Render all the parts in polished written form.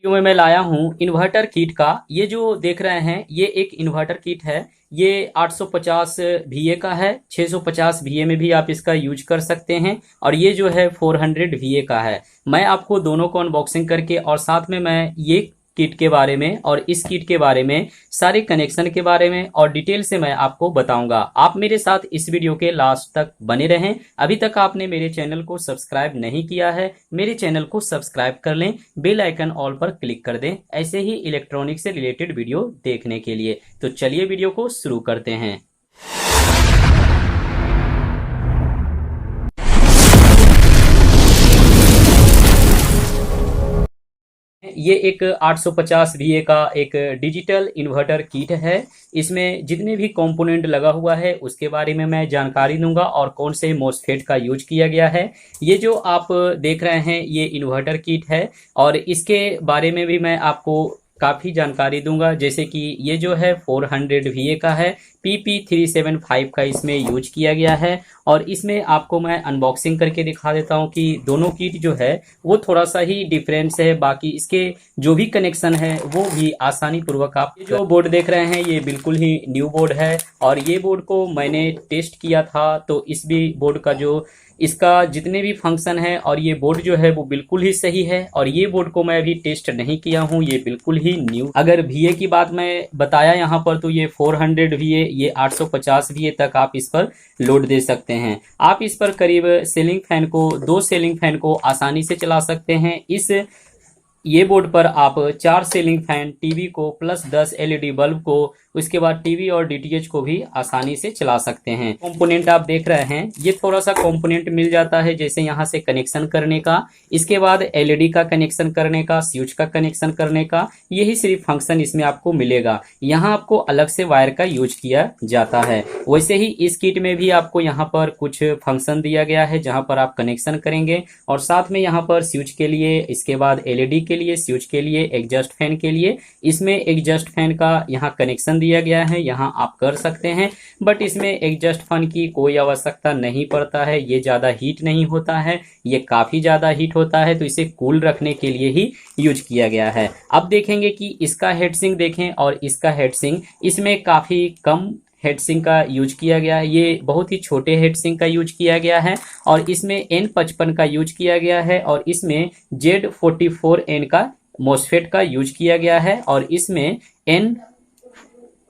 Video में मैं लाया हूँ इन्वर्टर किट का। ये जो देख रहे हैं ये एक इन्वर्टर किट है। ये 850 VA का है। 650 VA में भी आप इसका यूज कर सकते हैं और ये जो है 400 VA का है। मैं आपको दोनों को अनबॉक्सिंग करके और साथ में मैं ये किट के बारे में और इस किट के बारे में सारे कनेक्शन के बारे में और डिटेल से मैं आपको बताऊंगा। आप मेरे साथ इस वीडियो के लास्ट तक बने रहें। अभी तक आपने मेरे चैनल को सब्सक्राइब नहीं किया है, मेरे चैनल को सब्सक्राइब कर लें, बेल आइकन ऑल पर क्लिक कर दें ऐसे ही इलेक्ट्रॉनिक से रिलेटेड वीडियो देखने के लिए। तो चलिए वीडियो को शुरू करते हैं। ये एक 850 VA का एक डिजिटल इन्वर्टर किट है। इसमें जितने भी कंपोनेंट लगा हुआ है उसके बारे में मैं जानकारी दूंगा और कौन से मोस्फेट का यूज किया गया है। ये जो आप देख रहे हैं ये इन्वर्टर किट है और इसके बारे में भी मैं आपको काफ़ी जानकारी दूंगा। जैसे कि ये जो है 400 VA का है, PP375 का इसमें यूज किया गया है। और इसमें आपको मैं अनबॉक्सिंग करके दिखा देता हूं कि दोनों किट जो है वो थोड़ा सा ही डिफरेंस है। बाकी इसके जो भी कनेक्शन है वो भी आसानी पूर्वक आप जो बोर्ड देख रहे हैं ये बिल्कुल ही न्यू बोर्ड है और ये बोर्ड को मैंने टेस्ट किया था। तो इस भी बोर्ड का जो इसका जितने भी फंक्शन है और ये बोर्ड जो है वो बिल्कुल ही सही है। और ये बोर्ड को मैं अभी टेस्ट नहीं किया हूँ, ये बिल्कुल ही न्यू। अगर VA की बात मैं बताया यहाँ पर तो ये 400 VA, ये 850 VA तक आप इस पर लोड दे सकते हैं। आप इस पर करीब सीलिंग फैन को, 2 सीलिंग फैन को आसानी से चला सकते हैं। इस ये बोर्ड पर आप 4 सीलिंग फैन, टीवी को प्लस 10 LED बल्ब को, उसके बाद टीवी और DTH को भी आसानी से चला सकते हैं। कंपोनेंट आप देख रहे हैं ये थोड़ा सा कंपोनेंट मिल जाता है, जैसे यहाँ से कनेक्शन करने का, इसके बाद LED का कनेक्शन करने का, स्विच का कनेक्शन करने का, यही सिर्फ फंक्शन इसमें आपको मिलेगा। यहाँ आपको अलग से वायर का यूज किया जाता है। वैसे ही इस किट में भी आपको यहाँ पर कुछ फंक्शन दिया गया है जहाँ पर आप कनेक्शन करेंगे और साथ में यहाँ पर स्विच के लिए, इसके बाद LED के लिए, स्विच के लिए, एग्जॉस्ट फैन के लिए, इसमें एग्जॉस्ट फैन का यहाँ कनेक्शन दिया गया है, यहाँ आप कर सकते हैं। बट इसमें एग्जॉस्ट फैन की कोई आवश्यकता नहीं पड़ता है, ये ज्यादा हीट नहीं होता है, ये काफी ज्यादा हीट होता है तो इसे कूल रखने के लिए ही यूज किया गया है। अब देखेंगे कि इसका हेडसिंक देखें और इसका हेडसिंक, इसमें काफी कम हेडसिंक का यूज किया गया है। ये बहुत ही छोटे हेडसिंक का यूज किया गया है और इसमें N55 का यूज किया गया है और इसमें Z44N का मोस्फेट का यूज किया गया है और इसमें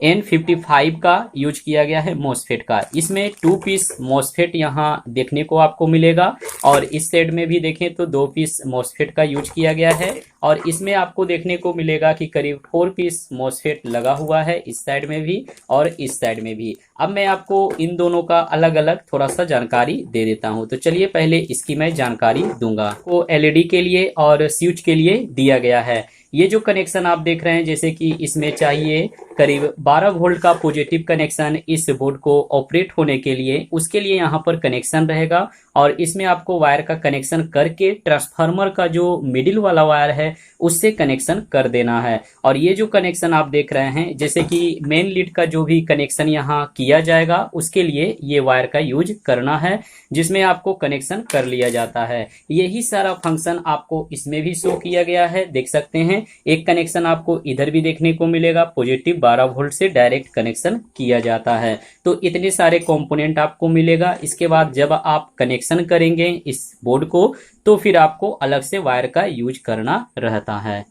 N55 का यूज किया गया है मोस्फेट का। इसमें 2 पीस मोस्फेट यहाँ देखने को आपको मिलेगा और इस साइड में भी देखें तो 2 पीस मोस्फेट का यूज किया गया है और इसमें आपको देखने को मिलेगा कि करीब 4 पीस मोस्फेट लगा हुआ है इस साइड में भी और इस साइड में भी। अब मैं आपको इन दोनों का अलग अलग थोड़ा सा जानकारी दे देता हूं। तो चलिए पहले इसकी मैं जानकारी दूंगा। को LED के लिए और स्विच के लिए दिया गया है। ये जो कनेक्शन आप देख रहे हैं जैसे कि इसमें चाहिए करीब 12 वोल्ट का पॉजिटिव कनेक्शन इस बोर्ड को ऑपरेट होने के लिए, उसके लिए यहाँ पर कनेक्शन रहेगा और इसमें आपको वायर का कनेक्शन करके ट्रांसफार्मर का जो मिडिल वाला वायर है उससे कनेक्शन कर देना है। और ये जो कनेक्शन आप देख रहे हैं जैसे कि मेन लीड का जो भी कनेक्शन यहाँ किया जाएगा उसके लिए ये वायर का यूज करना है जिसमें आपको कनेक्शन कर लिया जाता है। यही सारा फंक्शन आपको इसमें भी शो किया गया है, देख सकते हैं। एक कनेक्शन आपको इधर भी देखने को मिलेगा, पॉजिटिव 12 वोल्ट से डायरेक्ट कनेक्शन किया जाता है। तो इतने सारे कंपोनेंट आपको मिलेगा। इसके बाद जब आप कनेक्शन करेंगे इस बोर्ड को तो फिर आपको अलग से वायर का यूज करना रहता है।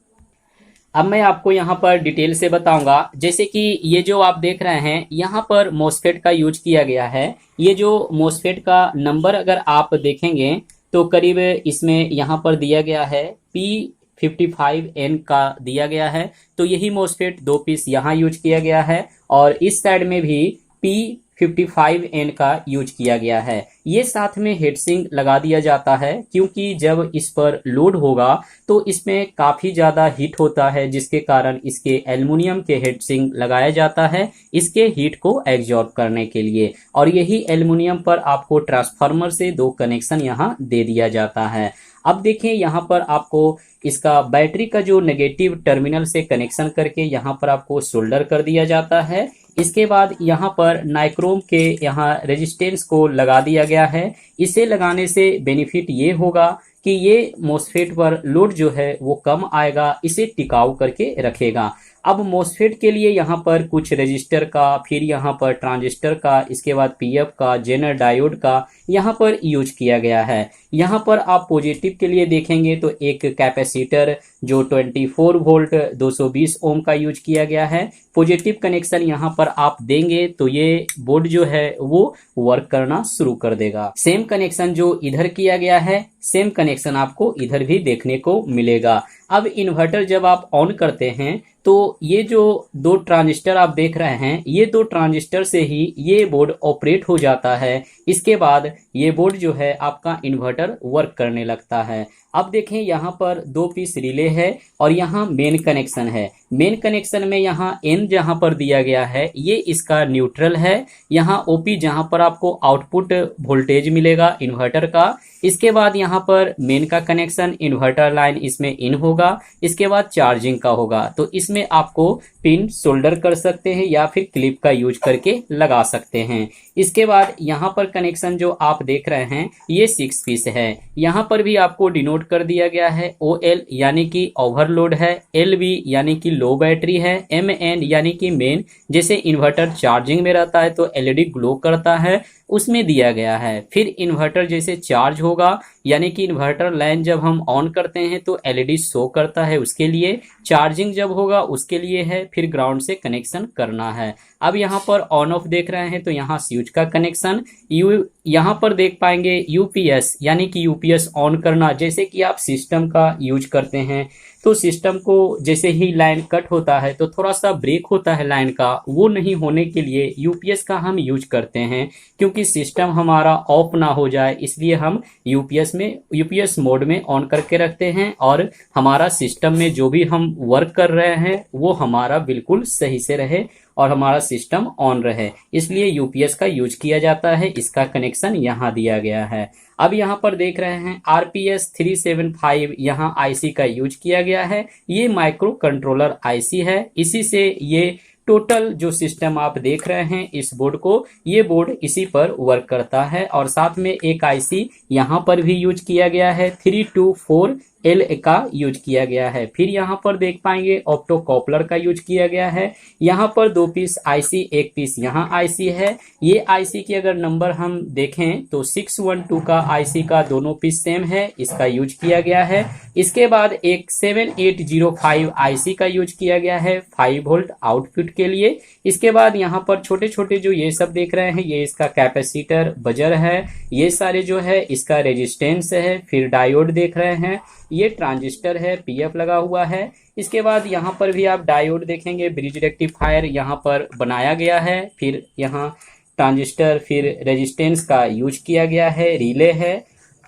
अब मैं आपको यहाँ पर डिटेल से बताऊंगा। जैसे कि ये जो आप देख रहे हैं यहाँ पर मोस्फेट का यूज किया गया है। ये जो मोस्फेट का नंबर अगर आप देखेंगे तो करीब इसमें यहाँ पर दिया गया है P55N का दिया गया है। तो यही मोस्फेट 2 पीस यहाँ यूज किया गया है और इस साइड में भी P55N का यूज किया गया है। ये साथ में हेडसिंक लगा दिया जाता है क्योंकि जब इस पर लोड होगा तो इसमें काफी ज्यादा हीट होता है जिसके कारण इसके एल्युमिनियम के हेडसिंक लगाया जाता है इसके हीट को एब्जॉर्ब करने के लिए। और यही एल्युमिनियम पर आपको ट्रांसफार्मर से 2 कनेक्शन यहाँ दे दिया जाता है। अब देखें यहाँ पर आपको इसका बैटरी का जो नेगेटिव टर्मिनल से कनेक्शन करके यहाँ पर आपको सोल्डर कर दिया जाता है। इसके बाद यहाँ पर नाइक्रोम के यहाँ रेजिस्टेंस को लगा दिया गया है। इसे लगाने से बेनिफिट ये होगा कि ये मोसफेट पर लोड जो है वो कम आएगा, इसे टिकाऊ करके रखेगा। अब मोसफेट के लिए यहाँ पर कुछ रेजिस्टर का, फिर यहाँ पर ट्रांजिस्टर का, इसके बाद पीएफ का, जेनर डायोड का यहाँ पर यूज किया गया है। यहाँ पर आप पॉजिटिव के लिए देखेंगे तो एक कैपेसिटर जो 24 वोल्ट 220 ओम का यूज किया गया है। पॉजिटिव कनेक्शन यहाँ पर आप देंगे तो ये बोर्ड जो है वो वर्क करना शुरू कर देगा। सेम कनेक्शन जो इधर किया गया है, सेम कनेक्शन आपको इधर भी देखने को मिलेगा। अब इन्वर्टर जब आप ऑन करते हैं तो ये जो दो ट्रांजिस्टर आप देख रहे हैं, ये दो ट्रांजिस्टर से ही ये बोर्ड ऑपरेट हो जाता है। इसके बाद ये बोर्ड जो है आपका इन्वर्टर वर्क करने लगता है। अब देखें यहाँ पर 2 पीस रिले है और यहाँ मेन कनेक्शन है। मेन कनेक्शन में यहाँ N जहाँ पर दिया गया है ये इसका न्यूट्रल है। यहाँ OP जहाँ पर आपको आउटपुट वोल्टेज मिलेगा इन्वर्टर का। इसके बाद यहाँ पर मेन का कनेक्शन, इन्वर्टर लाइन इसमें इन होगा। इसके बाद चार्जिंग का होगा, तो इसमें आपको पिन सोल्डर कर सकते हैं या फिर क्लिप का यूज करके लगा सकते हैं। इसके बाद यहाँ पर कनेक्शन जो आप देख रहे हैं ये 6 पीस है। यहाँ पर भी आपको डिनोट कर दिया गया है। OL यानी कि ओवरलोड है, LV यानी कि लो बैटरी है, MN यानी कि मेन, जैसे इन्वर्टर चार्जिंग में रहता है तो LED ग्लो करता है उसमें दिया गया है। फिर इन्वर्टर जैसे चार्ज होगा यानी कि इन्वर्टर लाइन जब हम ऑन करते हैं तो LED शो करता है, उसके लिए चार्जिंग जब होगा उसके लिए है। फिर ग्राउंड से कनेक्शन करना है। अब यहाँ पर ऑन ऑफ देख रहे हैं तो यहाँ स्विच का कनेक्शन, यहाँ पर देख पाएंगे UPS यानी कि UPS ऑन करना। जैसे कि आप सिस्टम का यूज करते हैं तो सिस्टम को जैसे ही लाइन कट होता है तो थोड़ा सा ब्रेक होता है लाइन का, वो नहीं होने के लिए UPS का हम यूज करते हैं। क्योंकि सिस्टम हमारा ऑफ ना हो जाए इसलिए हम UPS मोड में ऑन करके रखते हैं और हमारा सिस्टम में जो भी हम वर्क कर रहे हैं वो हमारा बिल्कुल सही से रहे और हमारा सिस्टम ऑन रहे, इसलिए UPS का यूज किया जाता है। इसका कनेक्शन यहाँ दिया गया है। अब यहाँ पर देख रहे हैं RPS 375 यहाँ IC का यूज किया गया है। ये माइक्रो कंट्रोलर IC है। इसी से ये टोटल जो सिस्टम आप देख रहे हैं इस बोर्ड को, ये बोर्ड इसी पर वर्क करता है। और साथ में एक IC यहाँ पर भी यूज किया गया है, 324L का यूज किया गया है। फिर यहाँ पर देख पाएंगे ऑप्टो कॉपलर का यूज किया गया है। यहाँ पर 2 पीस IC, 1 पीस यहाँ IC है। ये IC की अगर नंबर हम देखें तो 612 का IC का दोनों पीस सेम है, इसका यूज किया गया है। इसके बाद एक 7805 IC का यूज किया गया है 5 वोल्ट आउटपुट के लिए। इसके बाद यहाँ पर छोटे छोटे जो ये सब देख रहे हैं ये इसका कैपेसिटर बजर है, ये सारे जो है इसका रेजिस्टेंस है। फिर डायोड देख रहे हैं, ये ट्रांजिस्टर है, PF लगा हुआ है। इसके बाद यहाँ पर भी आप डायोड देखेंगे, ब्रिज रेक्टिफायर यहाँ पर बनाया गया है। फिर यहाँ ट्रांजिस्टर, फिर रेजिस्टेंस का यूज किया गया है, रिले है।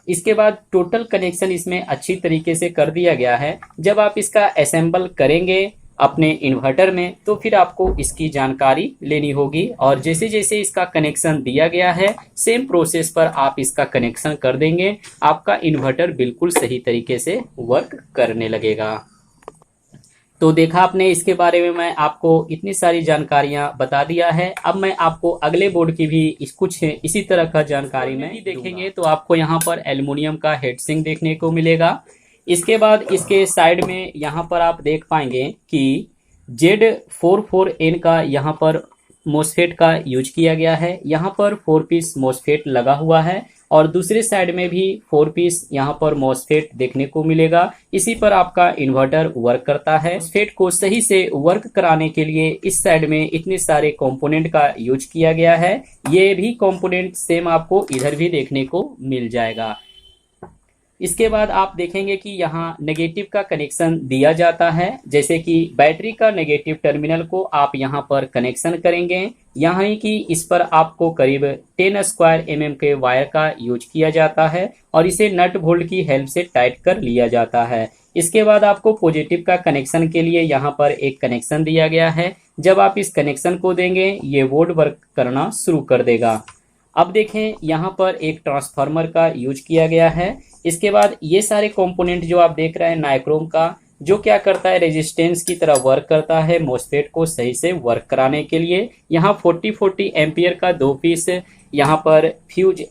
इसके बाद टोटल कनेक्शन इसमें अच्छी तरीके से कर दिया गया है। जब आप इसका असेंबल करेंगे अपने इन्वर्टर में तो फिर आपको इसकी जानकारी लेनी होगी और जैसे जैसे इसका कनेक्शन दिया गया है सेम प्रोसेस पर आप इसका कनेक्शन कर देंगे, आपका इन्वर्टर बिल्कुल सही तरीके से वर्क करने लगेगा। तो देखा आपने, इसके बारे में मैं आपको इतनी सारी जानकारियां बता दिया है। अब मैं आपको अगले बोर्ड की भी कुछ इसी तरह का जानकारी में देखेंगे तो आपको यहाँ पर एल्युमिनियम का हेड सिंक देखने को मिलेगा। इसके बाद इसके साइड में यहाँ पर आप देख पाएंगे कि Z44N का यहाँ पर मोसफेट का यूज किया गया है। यहाँ पर 4 पीस मोसफेट लगा हुआ है और दूसरे साइड में भी 4 पीस यहाँ पर मोसफेट देखने को मिलेगा। इसी पर आपका इन्वर्टर वर्क करता है। मोसफेट को सही से वर्क कराने के लिए इस साइड में इतने सारे कंपोनेंट का यूज किया गया है। ये भी कंपोनेंट सेम आपको इधर भी देखने को मिल जाएगा। इसके बाद आप देखेंगे कि यहाँ नेगेटिव का कनेक्शन दिया जाता है। जैसे कि बैटरी का नेगेटिव टर्मिनल को आप यहाँ पर कनेक्शन करेंगे, यहाँ कि इस पर आपको करीब 10 स्क्वायर mm के वायर का यूज किया जाता है और इसे नट बोल्ट की हेल्प से टाइट कर लिया जाता है। इसके बाद आपको पॉजिटिव का कनेक्शन के लिए यहाँ पर एक कनेक्शन दिया गया है। जब आप इस कनेक्शन को देंगे ये बोर्ड वर्क करना शुरू कर देगा। अब देखें यहाँ पर एक ट्रांसफार्मर का यूज किया गया है। इसके बाद ये सारे कंपोनेंट जो आप देख रहे हैं नाइक्रोम का, जो क्या करता है रेजिस्टेंस की तरह वर्क करता है मोसफेट को सही से वर्क कराने के लिए। यहाँ 40-40 एम्पियर का 2 पीस यहाँ पर फ्यूज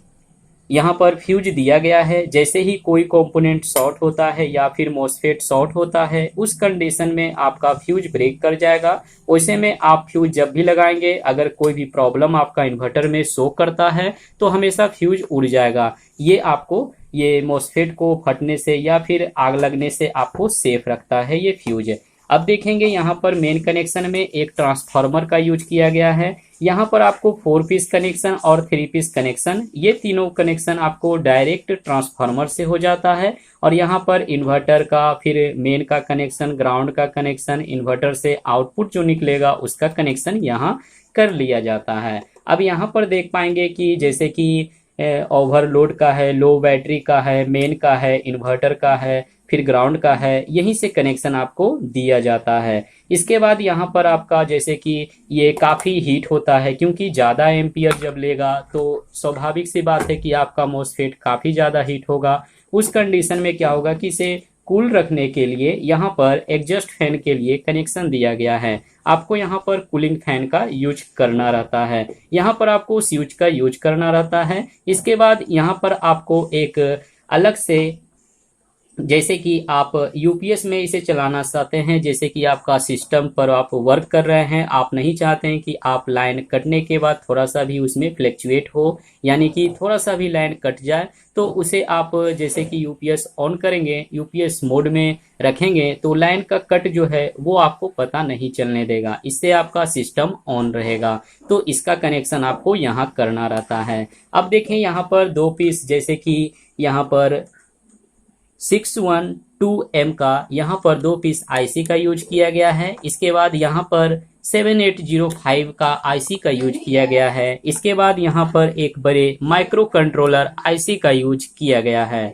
यहाँ पर फ्यूज दिया गया है। जैसे ही कोई कंपोनेंट शॉर्ट होता है या फिर मॉसफेट शॉर्ट होता है, उस कंडीशन में आपका फ्यूज ब्रेक कर जाएगा। वैसे में आप फ्यूज जब भी लगाएंगे, अगर कोई भी प्रॉब्लम आपका इन्वर्टर में शो करता है तो हमेशा फ्यूज उड़ जाएगा। ये मॉसफेट को फटने से या फिर आग लगने से आपको सेफ रखता है ये फ्यूज। अब देखेंगे यहाँ पर मेन कनेक्शन में एक ट्रांसफार्मर का यूज किया गया है। यहाँ पर आपको 4 पीस कनेक्शन और 3 पीस कनेक्शन, ये तीनों कनेक्शन आपको डायरेक्ट ट्रांसफार्मर से हो जाता है। और यहाँ पर इन्वर्टर का, फिर मेन का कनेक्शन, ग्राउंड का कनेक्शन, इन्वर्टर से आउटपुट जो निकलेगा उसका कनेक्शन यहाँ कर लिया जाता है। अब यहाँ पर देख पाएंगे कि जैसे कि ओवरलोड का है, लो बैटरी का है, मेन का है, इन्वर्टर का है, फिर ग्राउंड का है, यहीं से कनेक्शन आपको दिया जाता है। इसके बाद यहाँ पर आपका जैसे कि ये काफ़ी हीट होता है, क्योंकि ज़्यादा एम्पियर जब लेगा तो स्वाभाविक सी बात है कि आपका मॉसफेट काफ़ी ज़्यादा हीट होगा। उस कंडीशन में क्या होगा कि इसे कूल रखने के लिए यहाँ पर एग्जॉस्ट फैन के लिए कनेक्शन दिया गया है। आपको यहाँ पर कूलिंग फैन का यूज करना रहता है, यहाँ पर आपको स्विच का यूज करना रहता है। इसके बाद यहाँ पर आपको एक अलग से, जैसे कि आप यूपीएस में इसे चलाना चाहते हैं, जैसे कि आपका सिस्टम पर आप वर्क कर रहे हैं, आप नहीं चाहते हैं कि आप लाइन कटने के बाद थोड़ा सा भी उसमें फ्लैक्चुएट हो, यानी कि थोड़ा सा भी लाइन कट जाए, तो उसे आप जैसे कि यूपीएस ऑन करेंगे, यूपीएस मोड में रखेंगे तो लाइन का कट जो है वो आपको पता नहीं चलने देगा, इससे आपका सिस्टम ऑन रहेगा। तो इसका कनेक्शन आपको यहाँ करना रहता है। अब देखें यहाँ पर 2 पीस, जैसे कि यहाँ पर 612M का यहाँ पर 2 पीस आईसी का यूज किया गया है। इसके बाद यहाँ पर 7805 का आईसी का यूज किया गया है। इसके बाद यहाँ पर एक बड़े माइक्रो कंट्रोलर आईसी का यूज किया गया है।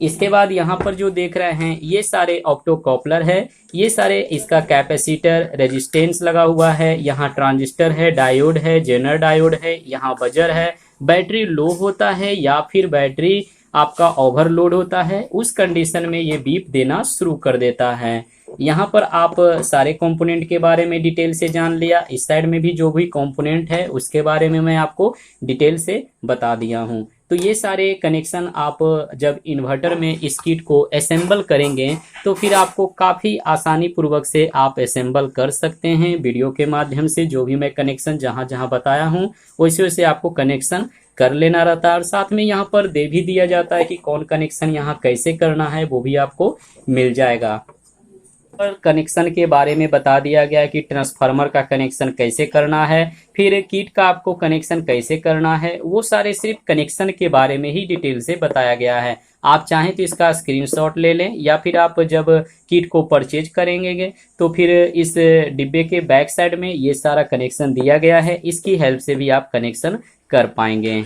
इसके बाद यहाँ पर जो देख रहे हैं ये सारे ऑप्टोकॉपलर है, ये सारे इसका कैपेसिटर, रेजिस्टेंस लगा हुआ है, यहाँ ट्रांजिस्टर है, डायोड है, जेनर डायोड है, यहाँ बजर है। बैटरी लो होता है या फिर बैटरी आपका ओवरलोड होता है, उस कंडीशन में ये बीप देना शुरू कर देता है। यहाँ पर आप सारे कंपोनेंट के बारे में डिटेल से जान लिया। इस साइड में भी जो भी कंपोनेंट है उसके बारे में मैं आपको डिटेल से बता दिया हूँ। तो ये सारे कनेक्शन आप जब इन्वर्टर में इस किट को असेंबल करेंगे तो फिर आपको काफ़ी आसानी पूर्वक से आप असेंबल कर सकते हैं। वीडियो के माध्यम से जो भी मैं कनेक्शन जहाँ जहाँ बताया हूँ वैसे वैसे आपको कनेक्शन कर लेना रहता है। और साथ में यहाँ पर दे भी दिया जाता है कि कौन कनेक्शन यहाँ कैसे करना है, वो भी आपको मिल जाएगा। और कनेक्शन के बारे में बता दिया गया कि ट्रांसफार्मर का कनेक्शन कैसे करना है, फिर किट का आपको कनेक्शन कैसे करना है, वो सारे सिर्फ कनेक्शन के बारे में ही डिटेल से बताया गया है। आप चाहें तो इसका स्क्रीनशॉट ले लें, या फिर आप जब किट को परचेज करेंगे तो फिर इस डिब्बे के बैक साइड में ये सारा कनेक्शन दिया गया है, इसकी हेल्प से भी आप कनेक्शन कर पाएंगे।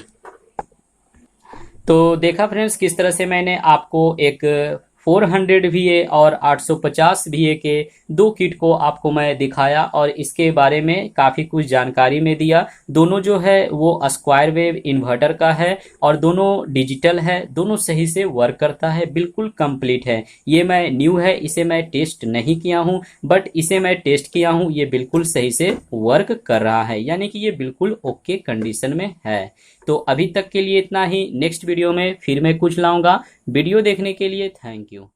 तो देखा फ्रेंड्स किस तरह से मैंने आपको एक 400 VA और 850 VA के 2 किट को आपको मैं दिखाया और इसके बारे में काफ़ी कुछ जानकारी में दिया। दोनों जो है वो स्क्वायर वेव इन्वर्टर का है और दोनों डिजिटल है, दोनों सही से वर्क करता है, बिल्कुल कंप्लीट है। ये मैं न्यू है, इसे मैं टेस्ट नहीं किया हूँ, बट इसे मैं टेस्ट किया हूँ, ये बिल्कुल सही से वर्क कर रहा है, यानी कि ये बिल्कुल ओके कंडीशन में है। तो अभी तक के लिए इतना ही। नेक्स्ट वीडियो में फिर मैं कुछ लाऊंगा। वीडियो देखने के लिए थैंक यू।